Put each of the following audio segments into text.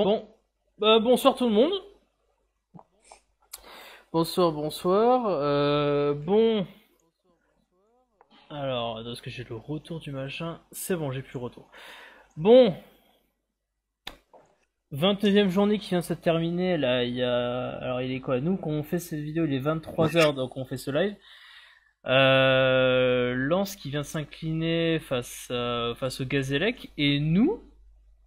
Bon, bonsoir tout le monde. Bonsoir, bonsoir. Alors, est-ce que j'ai le retour du machin? C'est bon, j'ai plus le retour. Bon, 29e journée qui vient de se terminer. Là, il y a. Alors, il est quoi? Nous, quand on fait cette vidéo, il est 23h, donc on fait ce live. Lens qui vient de s'incliner face au Gazélec. Et nous,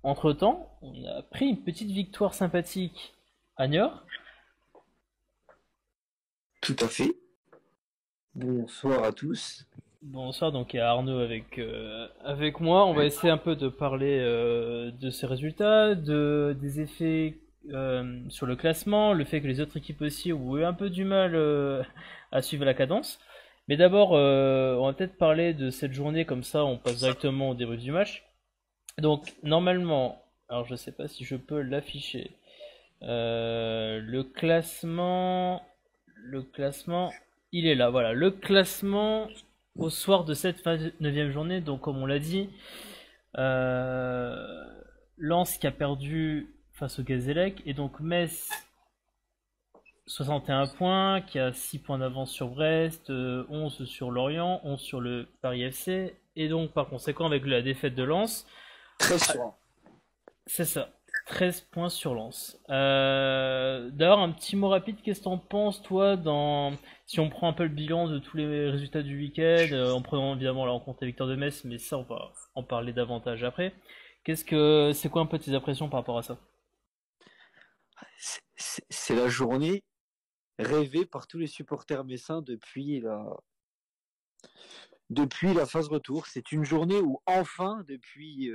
entre-temps, on a pris une petite victoire sympathique à Niort. Tout à fait. Bonsoir à tous. Bonsoir, donc il y a Arnaud avec moi. On va essayer un peu de parler de ces résultats, des effets sur le classement, le fait que les autres équipes aussi ont eu un peu du mal à suivre la cadence. Mais d'abord, on va peut-être parler de cette journée, comme ça on passe directement au débrief du match. Donc normalement, alors je sais pas si je peux l'afficher. Le classement, il est là. Voilà, le classement au soir de cette 9e journée. Donc, comme on l'a dit, euh, Lens qui a perdu face au Gazélec et donc Metz 61 points, qui a 6 points d'avance sur Brest, 11 sur Lorient, 11 sur le Paris FC et donc par conséquent avec la défaite de Lens, 13 soirs. c'est ça. 13 points sur Lens. D'ailleurs, un petit mot rapide, qu'est-ce que t'en penses, toi, si on prend un peu le bilan de tous les résultats du week-end, en prenant évidemment la rencontre des Victor de Metz, mais ça, on va en parler davantage après. C'est quoi un peu tes impressions par rapport à ça? C'est la journée rêvée par tous les supporters messins depuis la phase retour. C'est une journée où enfin, depuis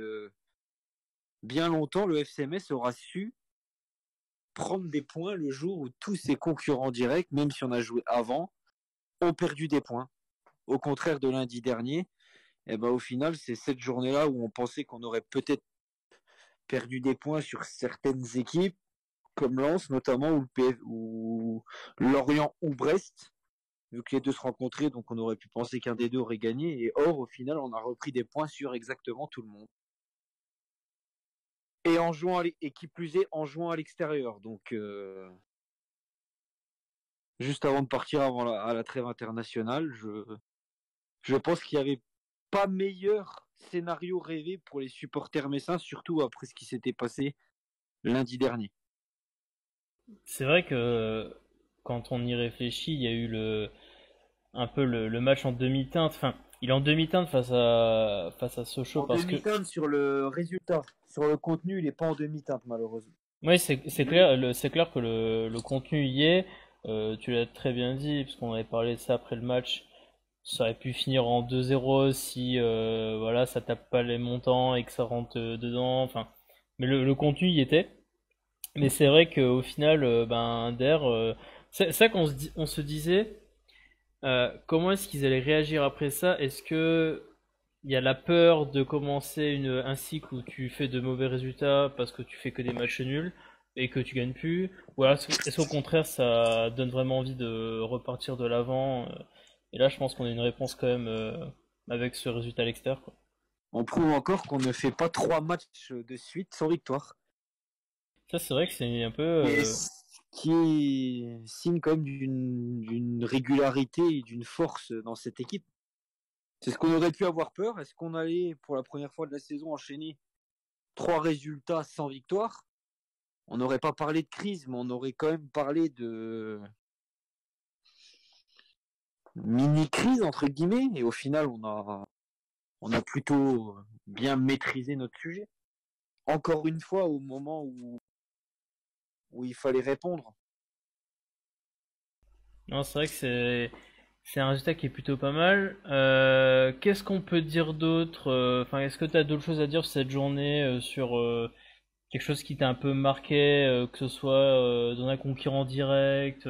bien longtemps, le FC Metz aura su prendre des points le jour où tous ses concurrents directs, même si on a joué avant, ont perdu des points. Au contraire de lundi dernier, et ben au final, c'est cette journée-là où on pensait qu'on aurait peut-être perdu des points sur certaines équipes comme Lens notamment, ou Lorient ou Brest, vu que les deux se rencontraient, donc on aurait pu penser qu'un des deux aurait gagné, et or au final on a repris des points sur exactement tout le monde. Et en jouant et qui plus est en jouant à l'extérieur. Donc juste avant de partir à la trêve internationale, je pense qu'il n'y avait pas meilleur scénario rêvé pour les supporters messins, surtout après ce qui s'était passé lundi dernier. C'est vrai que quand on y réfléchit, il y a eu un peu le match en demi-teinte. Enfin, il est en demi-teinte face à Sochaux En parce que demi-teinte sur le résultat. Sur le contenu, il n'est pas en demi-teinte, malheureusement. oui, c'est clair, c'est clair que le contenu y est. Tu l'as très bien dit, parce qu'on avait parlé de ça après le match. Ça aurait pu finir en 2-0 si voilà, ça tape pas les montants et que ça rentre dedans. Enfin, mais le contenu y était. Mais c'est vrai qu'au final, ben Der, c'est ça on se disait. Comment est-ce qu'ils allaient réagir après ça? Est-ce que il y a la peur de commencer un cycle où tu fais de mauvais résultats parce que tu fais que des matchs nuls et que tu gagnes plus? Ou alors est-ce qu'au contraire ça donne vraiment envie de repartir de l'avant? Et là je pense qu'on a une réponse quand même avec ce résultat à l'extérieur, quoi. On prouve encore qu'on ne fait pas 3 matchs de suite sans victoire. Ça c'est vrai que c'est un peu Et ce qui est signe quand même d'une régularité et d'une force dans cette équipe. C'est ce qu'on aurait pu avoir peur. Est-ce qu'on allait, pour la première fois de la saison, enchaîner 3 résultats sans victoire? On n'aurait pas parlé de crise, mais on aurait quand même parlé de mini-crise, entre guillemets. Et au final, on a plutôt bien maîtrisé notre sujet. Encore une fois, au moment où il fallait répondre. non, c'est vrai que c'est un résultat qui est plutôt pas mal. Qu'est-ce qu'on peut dire d'autre? Enfin, est-ce que tu as d'autres choses à dire sur cette journée, sur quelque chose qui t'a un peu marqué, que ce soit dans un concurrent direct?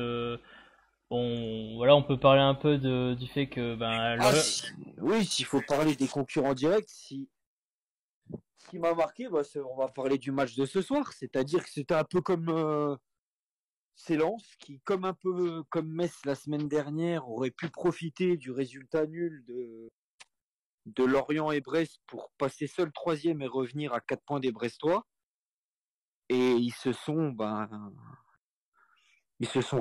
Bon, voilà, on peut parler un peu du fait que ben Ah, oui, s'il faut parler des concurrents directs, ce qui m'a marqué, bah, on va parler du match de ce soir. C'est-à-dire que c'était un peu comme Lens, qui, comme un peu comme Metz la semaine dernière, aurait pu profiter du résultat nul de Lorient et Brest pour passer seul troisième et revenir à 4 points des Brestois. Et ils se sont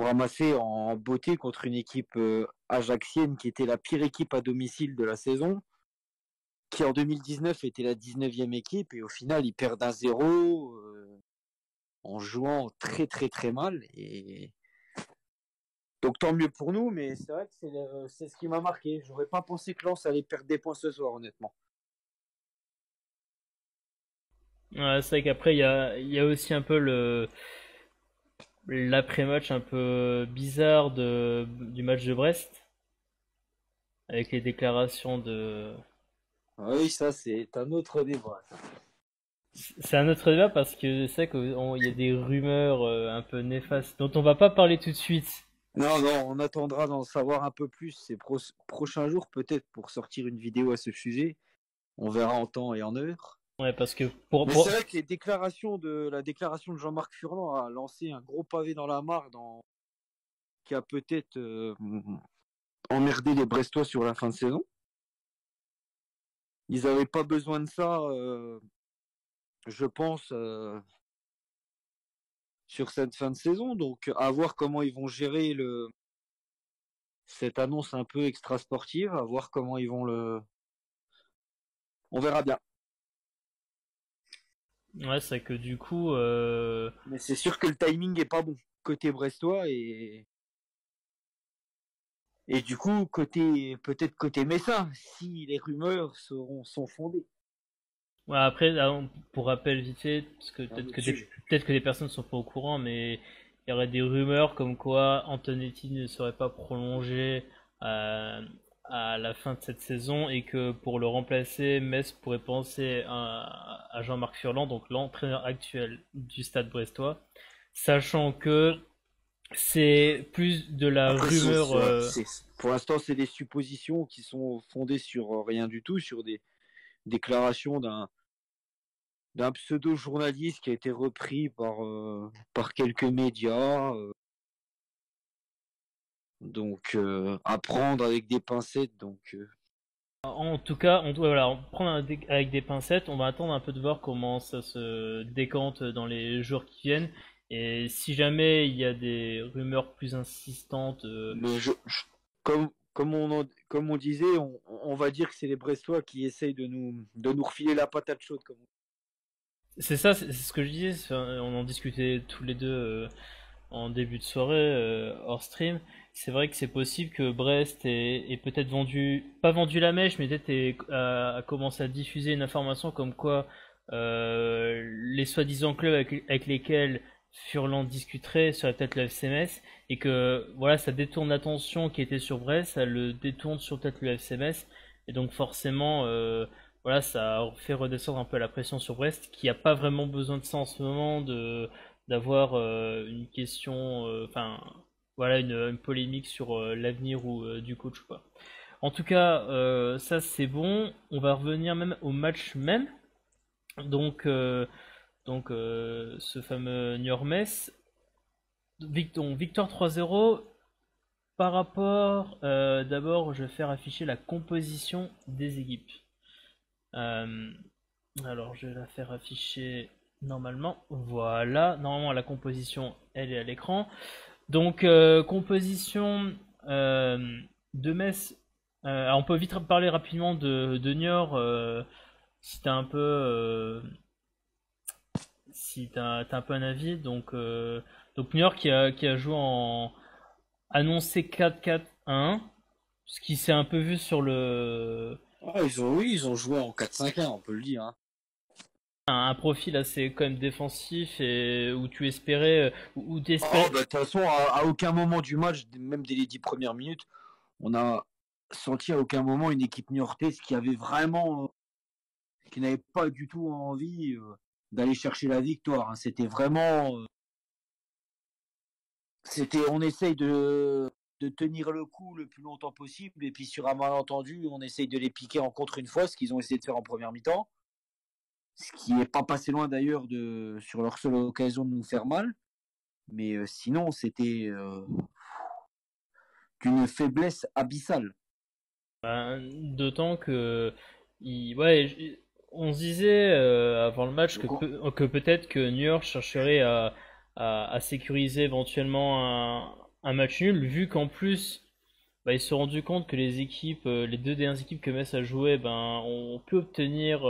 ramassés en beauté contre une équipe ajaxienne qui était la pire équipe à domicile de la saison, qui en 2019 était la 19e équipe, et au final ils perdent 1-0 en jouant très très très mal. Et donc tant mieux pour nous, mais c'est vrai que c'est ce qui m'a marqué. J'aurais pas pensé que Lens allait perdre des points ce soir, honnêtement. Ouais, c'est vrai qu'après, il y a aussi un peu l'après-match un peu bizarre du match de Brest, avec les déclarations de... Ah oui, ça c'est un autre débat. C'est un autre débat parce que c'est vrai qu'il y a des rumeurs un peu néfastes dont on va pas parler tout de suite. Non, non, on attendra d'en savoir un peu plus ces prochains jours, peut-être pour sortir une vidéo à ce sujet. On verra en temps et en heure. Ouais, parce que Mais c'est vrai que la déclaration de Jean-Marc Furlan a lancé un gros pavé dans la mare, qui a peut-être emmerdé les Brestois sur la fin de saison. Ils n'avaient pas besoin de ça, je pense, sur cette fin de saison. Donc, à voir comment ils vont gérer cette annonce un peu extra sportive, à voir comment ils vont On verra bien. ouais, c'est vrai que du coup, Mais c'est sûr que le timing est pas bon côté brestois, et du coup peut-être côté messin, si les rumeurs sont fondées. ouais, après, là, pour rappel vite fait, parce que C'est un autre sujet. peut-être que des personnes sont pas au courant, mais il y aurait des rumeurs comme quoi Antonetti ne serait pas prolongé à, à la fin de cette saison et que pour le remplacer, Metz pourrait penser à Jean-Marc Furlan, donc l'entraîneur actuel du Stade Brestois, sachant que c'est plus de la Après, rumeur. pour l'instant, c'est des suppositions qui sont fondées sur rien du tout, sur des déclarations d'un pseudo-journaliste qui a été repris par quelques médias. Donc, à prendre avec des pincettes. Donc, En tout cas, on doit voilà, on prendre avec des pincettes. On va attendre un peu de voir comment ça se décante dans les jours qui viennent. Et si jamais il y a des rumeurs plus insistantes, mais comme on disait, on va dire que c'est les Brestois qui essayent de nous refiler la patate chaude. c'est ça, c'est ce que je disais. On en discutait tous les deux en début de soirée hors stream. C'est vrai que c'est possible que Brest ait peut-être vendu, pas vendu la mèche, mais peut-être a commencé à diffuser une information comme quoi les soi-disant clubs avec lesquels Furlan discuterait serait peut-être le FC Metz et que voilà, ça détourne l'attention qui était sur Brest, ça le détourne sur peut-être le FC Metz et donc forcément voilà, ça fait redescendre un peu la pression sur Brest qui a pas vraiment besoin de ça en ce moment de d'avoir une question, enfin voilà, une polémique sur l'avenir ou du coach ou pas. En tout cas, ça c'est bon. On va revenir même au match même. Donc, ce fameux Niort-Metz. Donc, victoire 3-0. Par rapport, d'abord, je vais faire afficher la composition des équipes. Euh, alors, je vais la faire afficher normalement. Voilà, normalement la composition, elle est à l'écran. Donc, composition de Metz. Alors on peut vite parler rapidement de Niort si t'as un peu si t'as un peu un avis. Donc Niort qui a joué en annoncé 4-4-1, ce qui s'est un peu vu sur le oui, ils ont joué en 4-5-1, on peut le dire. Hein. un profil assez quand même défensif et où tu espérais où Oh, t'espérais. bah, de toute façon, à aucun moment du match, même dès les 10 premières minutes, on a senti à aucun moment une équipe niortaise qui n'avait pas du tout envie d'aller chercher la victoire. Hein. C'était vraiment, on essaye de tenir le coup le plus longtemps possible, et puis sur un malentendu, on essaye de les piquer en contre une fois, ce qu'ils ont essayé de faire en première mi-temps, ce qui n'est pas passé loin d'ailleurs sur leur seule occasion de nous faire mal. Mais sinon, c'était d'une faiblesse abyssale. D'autant que ouais, on se disait avant le match Donc, que peut-être que New York chercherait à sécuriser éventuellement un match nul, vu qu'en plus, bah, ils se sont rendus compte que les équipes, les deux dernières équipes que Metz a joué, ben, ont pu obtenir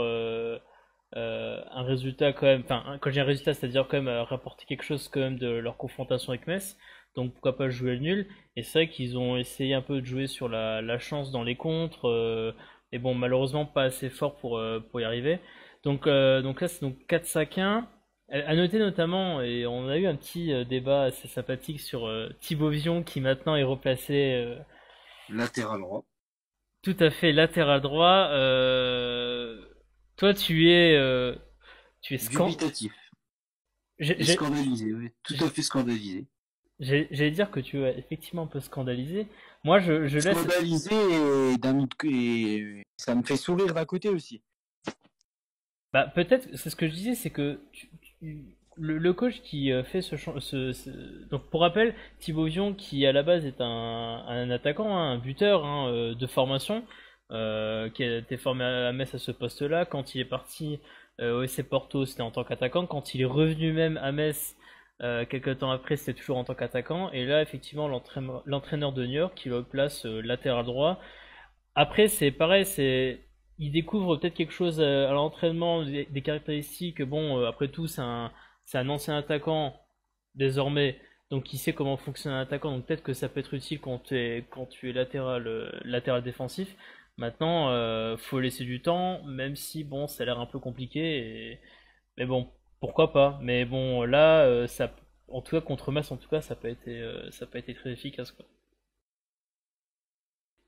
un résultat quand même, enfin, quand j'ai un résultat, c'est-à-dire quand même rapporter quelque chose quand même de leur confrontation avec Metz. Donc pourquoi pas jouer le nul. Et c'est vrai qu'ils ont essayé un peu de jouer sur la chance dans les contres. Et bon, malheureusement pas assez fort pour y arriver. Donc là, c'est donc 4-5-1. À noter notamment, et on a eu un petit débat assez sympathique sur Thibaut Vion qui maintenant est replacé latéral droit. tout à fait latéral droit. Toi, tu es Dubitatif et scandalisé, oui. Tout à fait scandalisé. j'allais dire que tu es effectivement un peu scandalisé. Moi, je laisse. Scandalisé et d'un autre côté, ça me fait sourire d'un côté aussi. Bah, peut-être, c'est ce que je disais, c'est que le coach qui fait donc pour rappel, Thibaut Vion, qui à la base est un attaquant, hein, un buteur hein, de formation, qui a été formé à Metz à ce poste-là. Quand il est parti au SC Porto, c'était en tant qu'attaquant. Quand il est revenu même à Metz, quelques temps après, c'était toujours en tant qu'attaquant. Et là, effectivement, l'entraîneur de New York qui le place latéral droit. Après, c'est pareil, il découvre peut-être quelque chose à l'entraînement, des caractéristiques. Bon, après tout, c'est un ancien attaquant désormais, donc il sait comment fonctionne un attaquant. Donc peut-être que ça peut être utile quand tu es latéral défensif. Maintenant, faut laisser du temps, même si bon, ça a l'air un peu compliqué. Mais bon, pourquoi pas. Mais bon, là, en tout cas contre Metz, en tout cas, ça n'a pas été très efficace, quoi.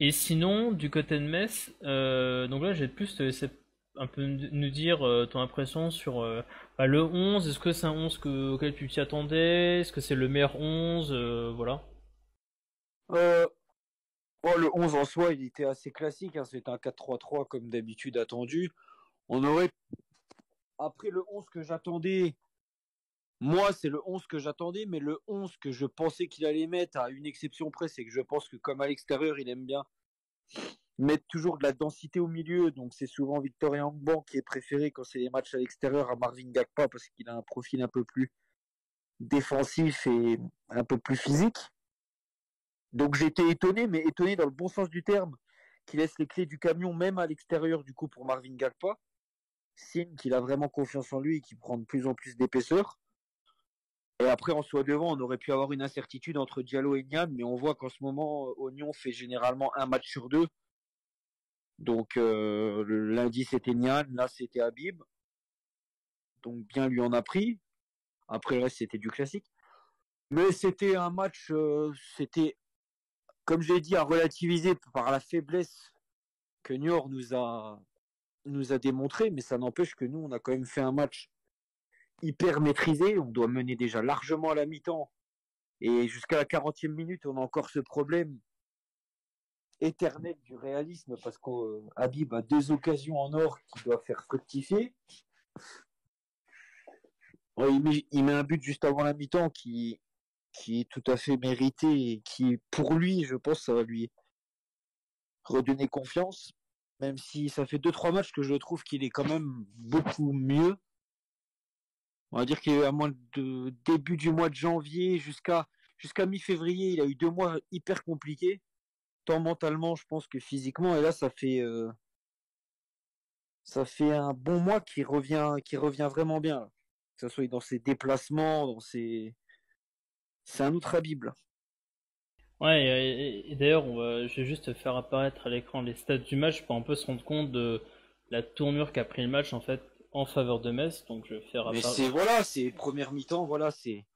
Et sinon, du côté de Metz, donc là, j'ai plus te laisser un peu nous dire ton impression sur bah, le 11. Est-ce que c'est un 11 auquel tu t'y attendais? Est-ce que c'est le meilleur 11? Voilà. Euh, le 11 en soi, il était assez classique. Hein. C'est un 4-3-3 comme d'habitude attendu. On aurait, après le 11 que j'attendais, moi, c'est le 11 que j'attendais, mais le 11 que je pensais qu'il allait mettre, à une exception près, c'est que je pense que comme à l'extérieur, il aime bien mettre toujours de la densité au milieu. Donc c'est souvent Victor Yangban qui est préféré quand c'est les matchs à l'extérieur à Marvin Gakpa parce qu'il a un profil un peu plus défensif et un peu plus physique. Donc j'étais étonné, mais étonné dans le bon sens du terme, qu'il laisse les clés du camion même à l'extérieur du coup pour Marvin Gakpa. Signe qu'il a vraiment confiance en lui et qu'il prend de plus en plus d'épaisseur. Et après, en soi devant, on aurait pu avoir une incertitude entre Diallo et Nian, mais on voit qu'en ce moment, Oignon fait généralement un match sur deux. Donc le lundi c'était Nian, là c'était Habib. Donc bien lui en a pris. Après le reste c'était du classique. Mais c'était un match, c'était comme je l'ai dit à relativiser par la faiblesse que Niort nous a démontré, mais ça n'empêche que nous on a quand même fait un match hyper maîtrisé. On doit mener déjà largement à la mi-temps et jusqu'à la 40e minute on a encore ce problème éternel du réalisme parce qu'Habib a deux occasions en or qu'il doit faire fructifier. Ouais, il met un but juste avant la mi-temps qui est tout à fait mérité et qui, pour lui, je pense, ça va lui redonner confiance. Même si ça fait 2-3 matchs que je trouve qu'il est quand même beaucoup mieux. On va dire qu'à moins de début du mois de janvier jusqu'à mi-février, il a eu 2 mois hyper compliqués, tant mentalement, je pense que physiquement. Et là, ça fait un bon mois qui revient vraiment bien. Là. Que ce soit dans ses déplacements, c'est un autre Habib. Là. Ouais, et d'ailleurs, je vais juste faire apparaître à l'écran les stats du match pour un peu se rendre compte de la tournure qu'a pris le match en fait en faveur de Metz. Donc je vais faire Mais apparaître. c'est première mi-temps, voilà, c'était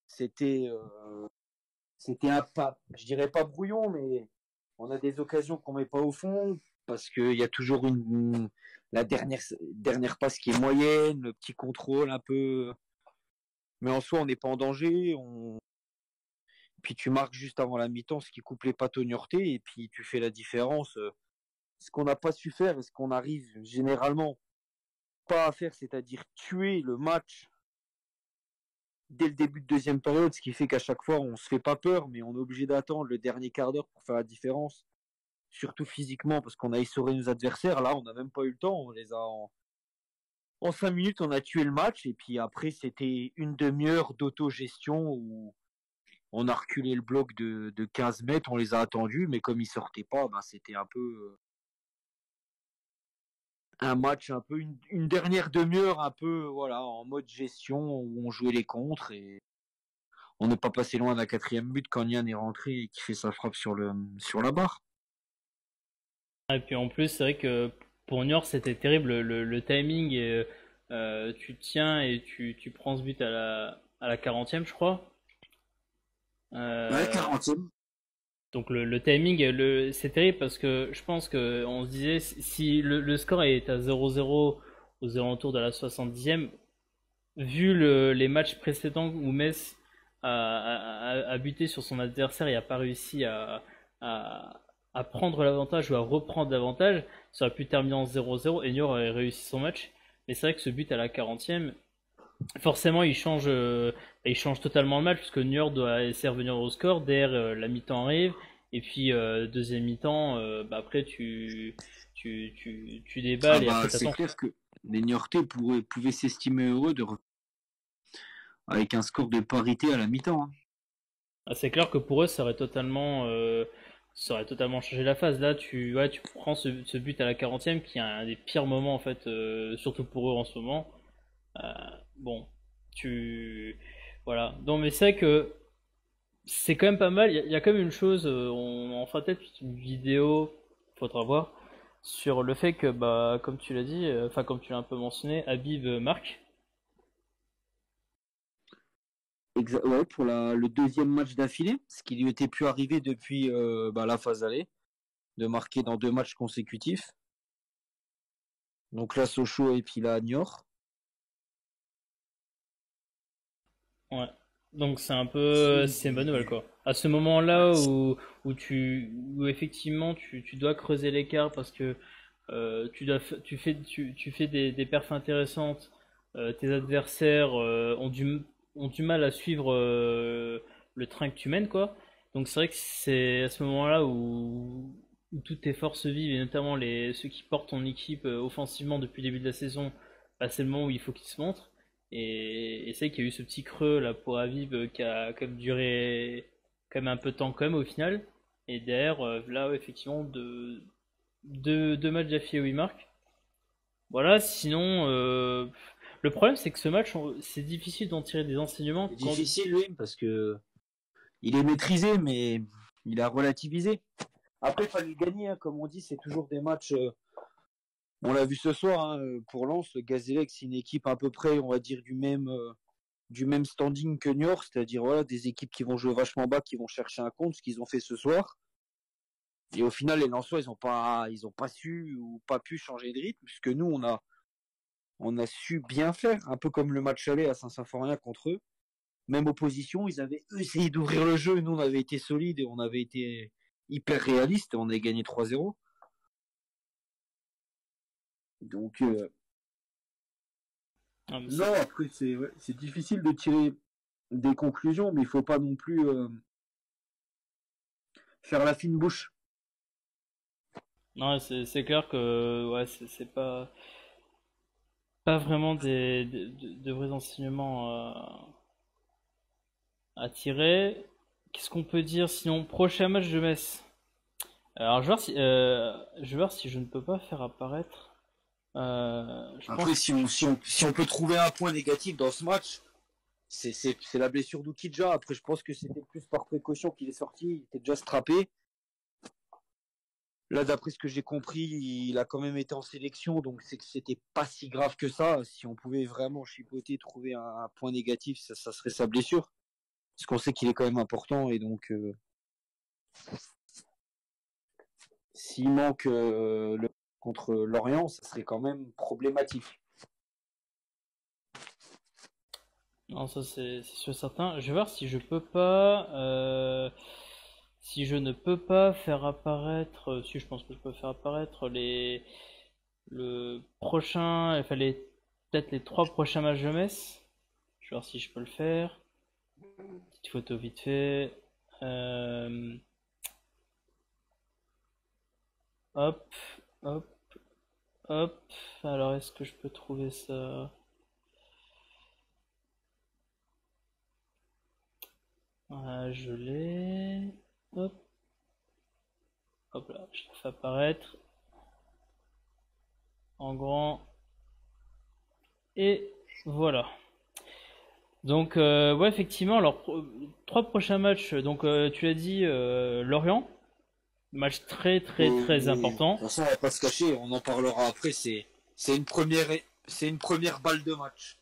c'était un pas, je dirais pas brouillon, mais on a des occasions qu'on met pas au fond parce qu'il y a toujours la dernière passe qui est moyenne, le petit contrôle un peu, mais en soi on n'est pas en danger. Puis tu marques juste avant la mi-temps, ce qui coupe les pattes au Niortais, et puis tu fais la différence. Ce qu'on n'a pas su faire et ce qu'on arrive généralement pas à faire, c'est-à-dire tuer le match dès le début de deuxième période, ce qui fait qu'à chaque fois on se fait pas peur, mais on est obligé d'attendre le dernier quart d'heure pour faire la différence, surtout physiquement parce qu'on a essoré nos adversaires. Là, on n'a même pas eu le temps, En 5 minutes, on a tué le match et puis après, c'était une demi-heure d'autogestion où on a reculé le bloc de 15 mètres, on les a attendus, mais comme ils sortaient pas, ben, c'était un peu un match, un peu une dernière demi-heure, un peu voilà, en mode gestion où on jouait les contres et on n'est pas passé loin d'un quatrième but quand Nian est rentré et qui fait sa frappe sur la barre. Et puis en plus, c'est vrai que pour Niort, c'était terrible le timing. Et, tu tiens et tu prends ce but à la 40e, je crois. Ouais, Euh, 40e. donc le timing, c'est terrible parce que je pense que on se disait si le score est à 0-0 aux alentours de la 70e, vu les matchs précédents où Metz a buté sur son adversaire et n'a pas réussi à, à prendre l'avantage ou à reprendre l'avantage, ça aurait pu terminer en 0-0 et Niort aurait réussi son match. Mais c'est vrai que ce but à la 40e, forcément il change totalement le match puisque Niort doit essayer de revenir au score. Derrière, la mi-temps arrive et puis deuxième mi-temps, bah, après tu Ah déballes et après bah c'est t'attends. clair que les Niortais pouvaient s'estimer heureux avec un score de parité à la mi-temps, hein. Ah, c'est clair que pour eux, ça aurait totalement changé la phase. Là, ouais, tu prends ce but à la 40e, qui est un des pires moments, en fait, surtout pour eux en ce moment. Euh, bon, tu. Voilà. Donc, mais c'est vrai que c'est quand même pas mal. Il y a quand même une chose, on fera peut-être une vidéo, faudra voir, sur le fait que, bah, comme tu l'as dit, enfin, comme tu l'as un peu mentionné, Habib marque. Ouais, pour le deuxième match d'affilée, ce qui lui était plus arrivé depuis la phase aller, de marquer dans 2 matchs consécutifs. Donc là, Sochaux et puis là, à Niort. Ouais. Donc c'est un peu, c'est une bonne nouvelle quoi. À ce moment-là où effectivement tu dois creuser l'écart parce que tu fais des perfs intéressantes, tes adversaires ont du mal à suivre le train que tu mènes quoi. Donc c'est vrai que c'est à ce moment-là où toutes tes forces vivent et notamment ceux qui portent ton équipe offensivement depuis le début de la saison, bah, c'est le moment où il faut qu'ils se montrent. Et c'est vrai qu'il y a eu ce petit creux là pour Aviv qui a quand même duré quand même un peu de temps quand même au final. Et derrière, là ouais, effectivement, deux matchs d'affilée où il marque. Voilà, sinon, le problème c'est que ce match, c'est difficile d'en tirer des enseignements C'est quand. difficile, lui, parce que il est maîtrisé, mais il a relativisé. Après, il fallait gagner, hein, comme on dit, c'est toujours des matchs. On l'a vu ce soir, hein, pour Lens, le Gazélec, c'est une équipe à peu près, on va dire, du même standing que Niort, c'est-à-dire voilà, des équipes qui vont jouer vachement bas, qui vont chercher un compte, ce qu'ils ont fait ce soir. Et au final, les Lensois, ils ont pas su ou pas pu changer de rythme, puisque nous, on a su bien faire, un peu comme le match aller à Saint-Symphorien contre eux. Même opposition, ils avaient essayé d'ouvrir le jeu, nous, on avait été solides et on avait été hyper réalistes, et on a gagné 3-0. Donc, Ah, mais non, après, c'est difficile de tirer des conclusions, mais il faut pas non plus faire la fine bouche. non, c'est clair que ouais, c'est pas vraiment de vrais enseignements à tirer. Qu'est-ce qu'on peut dire sinon? Prochain match de Metz. Alors, je vais voir si je ne peux pas faire apparaître. Je Après, pense. si on peut trouver un point négatif dans ce match, c'est la blessure d'Oukidja. Après, je pense que c'était plus par précaution qu'il est sorti. Il était déjà strappé. Là, d'après ce que j'ai compris, il a quand même été en sélection, donc c'est que c'était pas si grave que ça. Si on pouvait vraiment chipoter, trouver un point négatif, ça serait sa blessure. Parce qu'on sait qu'il est quand même important, et donc s'il manque contre Lorient, ça serait quand même problématique. Non, ça c'est sûr et certain. Je vais voir si je peux pas. Si je ne peux pas faire apparaître. Si je pense que je peux faire apparaître le prochain. Il fallait peut-être les trois prochains matchs de Metz. Je vais voir si je peux le faire. Petite photo vite fait. Euh, hop, hop. Hop, alors est-ce que je peux trouver ça? Voilà, je l'ai. Hop, hop là, je la fais apparaître en grand. Et voilà. Donc, ouais, effectivement, alors, trois prochains matchs. Donc, tu l'as dit, Lorient. Match très, très, très Oui. De important. toute façon, on va pas se cacher, on en parlera après. C'est une première c'est une première balle de match.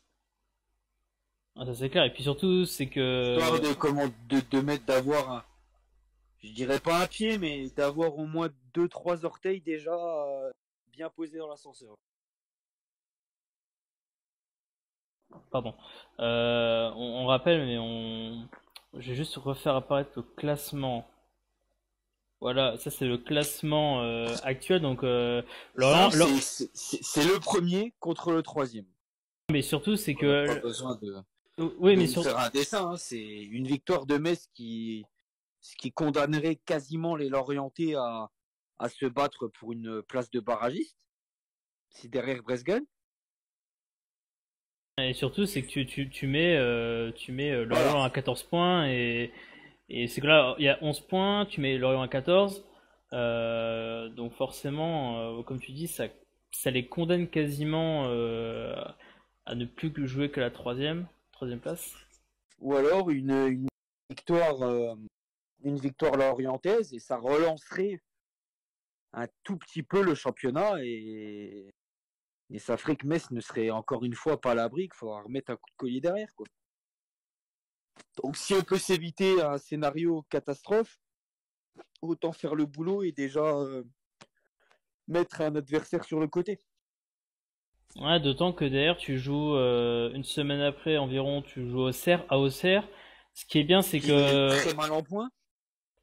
Ah, ça, c'est clair. Et puis surtout, c'est Histoire que. de comment de mettre d'avoir je dirais pas un pied, mais d'avoir au moins deux trois orteils déjà bien posés dans l'ascenseur. Pardon. On rappelle, mais on. Je vais juste refaire apparaître le classement. Voilà, ça c'est le classement actuel. Donc, Ça, Lorient. c'est le premier contre le troisième. Mais surtout, c'est On n'a pas que. besoin Oui, de mais vous surtout. faire un dessin. Hein. C'est une victoire de Metz qui condamnerait quasiment les Lorientais à se battre pour une place de barragiste. Si derrière Brest gagne. Et surtout, c'est que tu mets Voilà. Lorient à 14 points et c'est que là, il y a 11 points, tu mets Lorient à 14. Donc forcément, comme tu dis, ça les condamne quasiment à ne plus que jouer que la troisième place. Ou alors victoire, une victoire lorientaise et ça relancerait un tout petit peu le championnat et ça ferait que Metz ne serait encore une fois pas à l'abri, qu'il faudra remettre un coup de collier derrière. Quoi. Donc si on peut s'éviter un scénario catastrophe, autant faire le boulot et déjà mettre un adversaire sur le côté. Ouais, d'autant que derrière, tu joues une semaine après environ, tu joues à Auxerre. Ce qui est bien, c'est Qui est que très mal en point.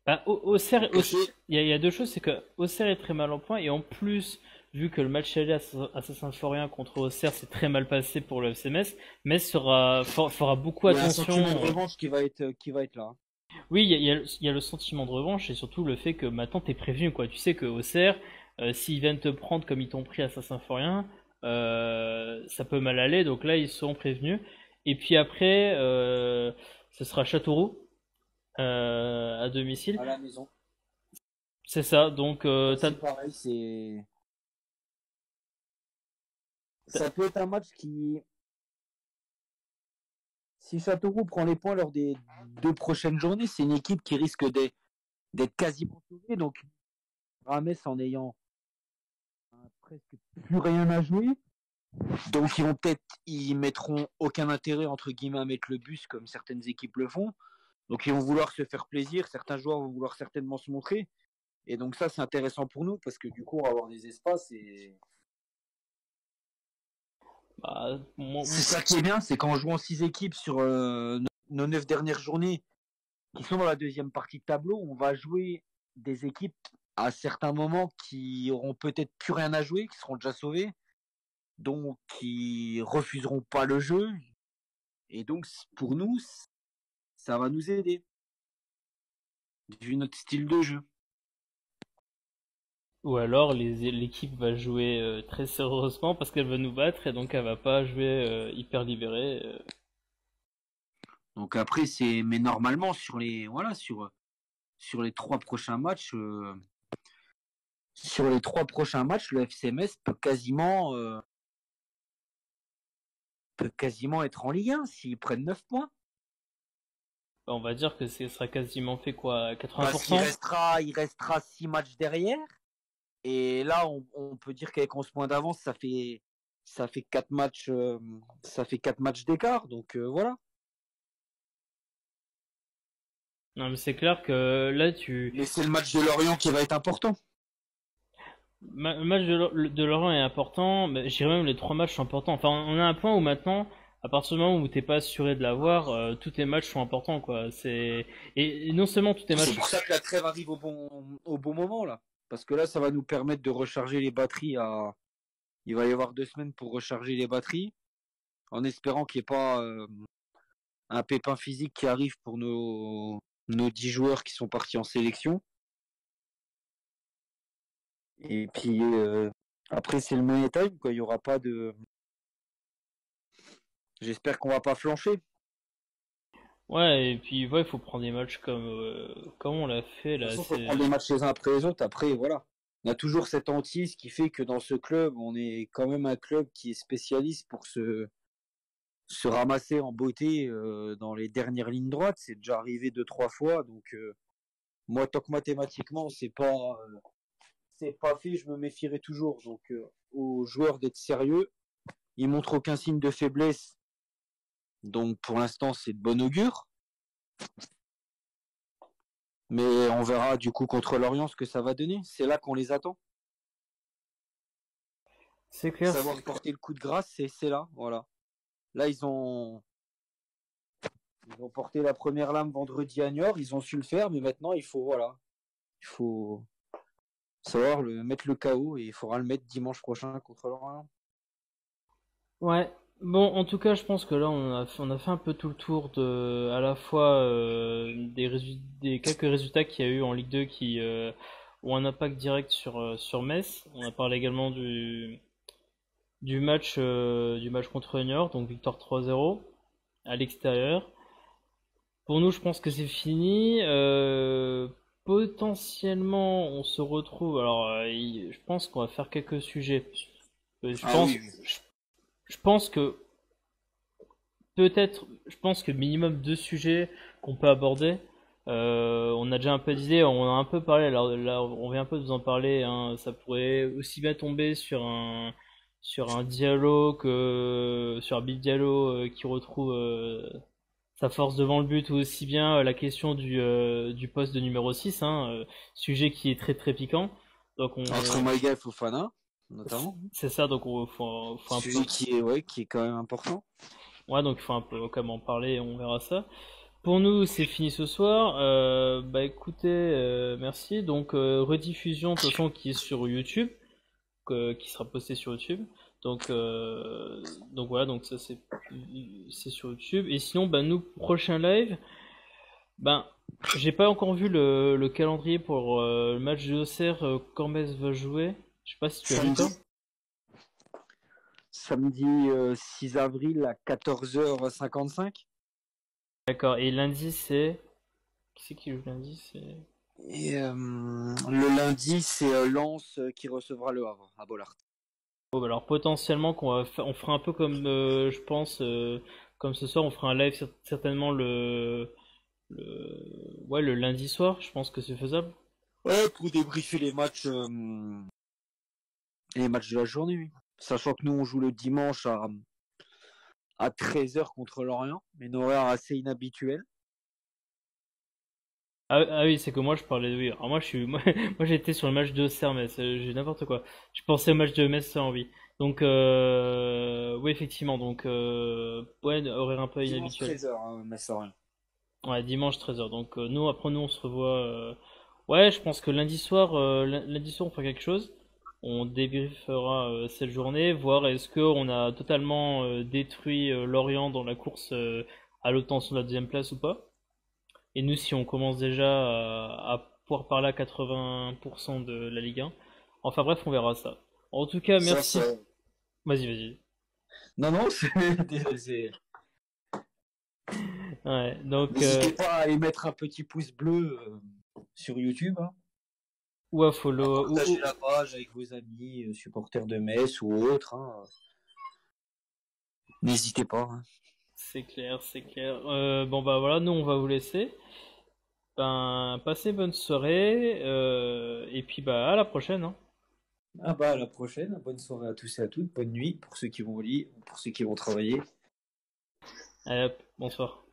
bah, Caché. il y a deux choses, c'est que Auxerre est très mal en point et en plus, vu que le match aller à Saint-Symphorien contre Auxerre s'est très mal passé pour le FC Metz, Metz fera beaucoup Il y a un attention. sentiment de revanche qui va être là. Oui, il y a le sentiment de revanche et surtout le fait que maintenant t'es prévenu, quoi. Tu sais que Auxerre, s'ils viennent te prendre comme ils t'ont pris à Saint-Symphorien, ça peut mal aller, donc là ils seront prévenus. Et puis après, ce sera Châteauroux à domicile. À la maison. C'est ça, donc Ça, c'est pareil, ça peut être un match qui, si Châteauroux prend les points lors des deux prochaines journées, c'est une équipe qui risque d'être quasiment sauvée. Donc, Rames en ayant presque plus rien à jouer. Donc, ils mettront aucun intérêt, entre guillemets, à mettre le bus comme certaines équipes le font. Donc, ils vont vouloir se faire plaisir. Certains joueurs vont vouloir certainement se montrer. Et donc, ça, c'est intéressant pour nous parce que du coup, on va avoir des espaces et bah, c'est ça qui est bien, c'est qu'en jouant 6 équipes sur nos 9 dernières journées qui sont dans la deuxième partie de tableau, on va jouer des équipes à certains moments qui auront peut-être plus rien à jouer, qui seront déjà sauvées, donc qui refuseront pas le jeu. Et donc pour nous, ça va nous aider, vu notre style de jeu. ou alors l'équipe va jouer très sérieusement parce qu'elle va nous battre et donc elle va pas jouer hyper libérée. Donc après, mais normalement sur les trois prochains matchs, le FCMS peut quasiment être en Ligue 1 s'ils prennent 9 points. On va dire que ce sera quasiment fait quoi, Parce qu'il 80%? restera 6 matchs derrière. Et là, on peut dire qu'avec 11 points d'avance, ça fait 4 matchs, d'écart. Donc voilà. Non, mais c'est clair que là, Mais c'est le match de Lorient qui va être important. le match de Lorient est important, mais je dirais même les trois matchs sont importants. Enfin, on a un point où maintenant, à partir du moment où t'es pas assuré de l'avoir, tous tes matchs sont importants, quoi. Et non seulement tous tes C'est matchs. pour ça que la trêve arrive au bon moment là. Parce que là, ça va nous permettre de recharger les batteries. Il va y avoir 2 semaines pour recharger les batteries, en espérant qu'il n'y ait pas un pépin physique qui arrive pour nos 10 joueurs qui sont partis en sélection. Et puis Après, c'est le money time, quoi. Il y aura pas de. J'espère qu'on va pas flancher. Ouais, et puis ouais, il faut prendre des matchs comme on l'a fait De toute là. façon, il faut prendre les matchs les uns après les autres. Après, voilà. On a toujours cette hantise qui fait que dans ce club, on est quand même un club qui est spécialiste pour se ramasser en beauté dans les dernières lignes droites. C'est déjà arrivé 2, 3 fois. Donc, moi, tant que mathématiquement, c'est pas fait, je me méfierai toujours. Donc, aux joueurs d'être sérieux. Ils montrent aucun signe de faiblesse. Donc, pour l'instant, c'est de bon augure. Mais on verra du coup contre l'Orient ce que ça va donner. C'est là qu'on les attend. C'est clair. Savoir porter le coup de grâce, c'est là, voilà. Là, ils ont porté la première lame vendredi à Niort, ils ont su le faire, mais maintenant il faut savoir mettre le KO et il faudra le mettre dimanche prochain contre l'Orient. Ouais. Bon, en tout cas, je pense que là, on a fait un peu tout le tour à la fois des quelques résultats qu'il y a eu en Ligue 2 qui ont un impact direct sur Metz. On a parlé également du match contre Niort, donc victoire 3-0 à l'extérieur. Pour nous, je pense que c'est fini. Potentiellement, on se retrouve. Alors, je pense qu'on va faire quelques sujets. Je Ah pense, oui, je pense que peut-être, je pense que minimum deux sujets qu'on peut aborder. On a déjà un peu d'idées, on a un peu parlé. Alors là, on vient un peu de vous en parler. Hein. Ça pourrait aussi bien tomber sur un Diallo que sur Abid Diallo qui retrouve sa force devant le but, ou aussi bien la question du poste de numéro 6, hein, sujet qui est très très piquant. Donc entre Maïga et Fofana, notamment. c'est ça, donc faut un peu, Sujet qui est quand même important. ouais, donc il faut un peu quand même en parler, on verra ça. Pour nous, c'est fini ce soir. Bah écoutez, merci. Donc rediffusion de toute façon qui est sur YouTube, qui sera posté sur YouTube. Donc donc voilà, donc ça c'est sur YouTube. Et sinon, bah nous prochain live. Ben, j'ai pas encore vu le calendrier pour le match de Auxerre qu'Ormez va jouer. Je sais pas si tu as vu Samedi, toi. samedi 6 avril à 14h55. D'accord. Et lundi, c'est. Qui c'est qui joue lundi? C'est. Et le lundi, c'est Lens qui recevra le Havre à Bollard. Oh, bah alors potentiellement on fera un peu comme je pense comme ce soir, on fera un live certainement ouais, le lundi soir. Je pense que c'est faisable. Ouais, pour débriefer les matchs de la journée, oui. Sachant que nous, on joue le dimanche à 13h contre l'Orient, une horaire assez inhabituelle. Ah oui, c'est que moi je parlais. Oui. Alors moi je suis moi j'étais sur le match de Auxerre, mais j'ai n'importe quoi. Je pensais au match de Metz en oui. Donc oui, effectivement, donc ouais, horaire un peu Dimanche inhabituel. 13h, hein, mais ça rien. Ouais, dimanche 13h. Donc nous après nous on se revoit ouais, je pense que lundi soir on fera quelque chose. On débriefera cette journée, voir est-ce que on a totalement détruit Lorient dans la course à l'obtention de la deuxième place ou pas. Et nous, si on commence déjà à pouvoir parler à 80% de la Ligue 1. Enfin bref, on verra ça. En tout cas, Ça, merci. ça... Vas-y, vas-y. Non, non, c'est... Ouais, donc, N'hésitez pas à aller mettre un petit pouce bleu sur YouTube, hein. ou à À follow, partager la page avec vos amis, supporters de Metz ou autres, hein. N'hésitez pas, hein. c'est clair, c'est clair. Bon bah voilà, nous on va vous laisser. Ben, passez bonne soirée, et puis bah à la prochaine, hein. Ah bah à la prochaine, bonne soirée à tous et à toutes, bonne nuit pour ceux qui vont au lit, pour ceux qui vont travailler. Allez hop, bonsoir.